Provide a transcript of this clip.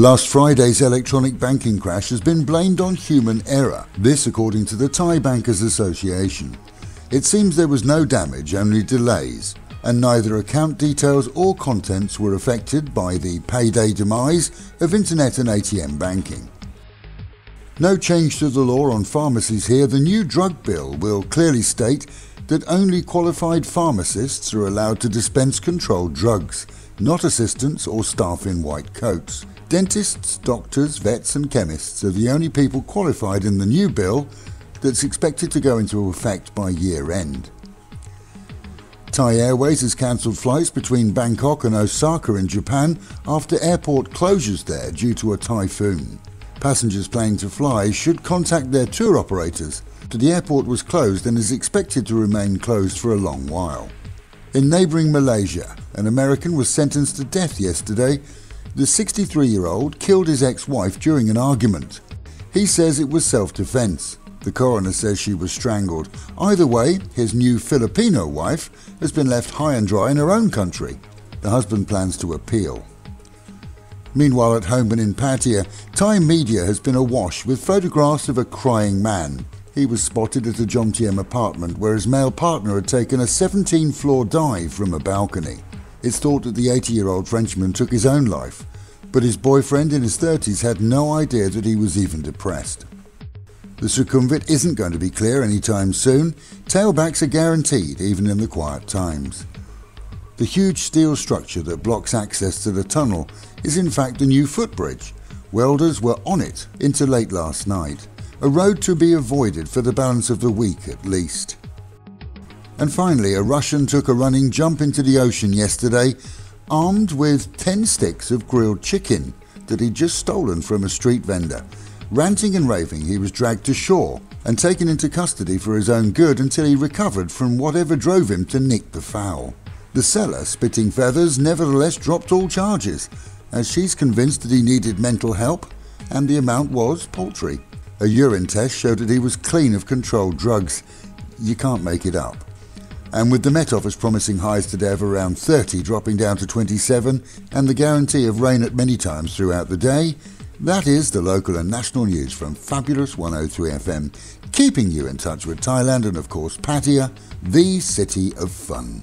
Last Friday's electronic banking crash has been blamed on human error, this according to the Thai Bankers Association. It seems there was no damage, only delays, and neither account details or contents were affected by the payday demise of internet and ATM banking. No change to the law on pharmacies here. The new drug bill will clearly state that only qualified pharmacists are allowed to dispense controlled drugs, not assistants or staff in white coats. Dentists, doctors, vets and chemists are the only people qualified in the new bill that's expected to go into effect by year end. Thai Airways has cancelled flights between Bangkok and Osaka in Japan after airport closures there due to a typhoon. Passengers planning to fly should contact their tour operators. The airport was closed and is expected to remain closed for a long while. In neighbouring Malaysia, an American was sentenced to death yesterday. The 63-year-old killed his ex-wife during an argument. He says it was self-defence. The coroner says she was strangled. Either way, his new Filipino wife has been left high and dry in her own country. The husband plans to appeal. Meanwhile, at home and in Pattaya, Thai media has been awash with photographs of a crying man. He was spotted at a Jomtien apartment where his male partner had taken a 17-floor dive from a balcony. It's thought that the 80-year-old Frenchman took his own life, but his boyfriend in his 30s had no idea that he was even depressed. The circumvent isn't going to be clear anytime soon. Tailbacks are guaranteed even in the quiet times. The huge steel structure that blocks access to the tunnel is in fact a new footbridge. Welders were on it into late last night, a road to be avoided for the balance of the week at least. And finally, a Russian took a running jump into the ocean yesterday, armed with 10 sticks of grilled chicken that he'd just stolen from a street vendor. Ranting and raving, he was dragged to shore and taken into custody for his own good until he recovered from whatever drove him to nick the fowl. The seller, spitting feathers, nevertheless dropped all charges, as she's convinced that he needed mental help, and the amount was paltry. A urine test showed that he was clean of controlled drugs. You can't make it up. And with the Met Office promising highs today of around 30 dropping down to 27 and the guarantee of rain at many times throughout the day, that is the local and national news from Fabulous 103 FM, keeping you in touch with Thailand and of course Pattaya, the city of fun.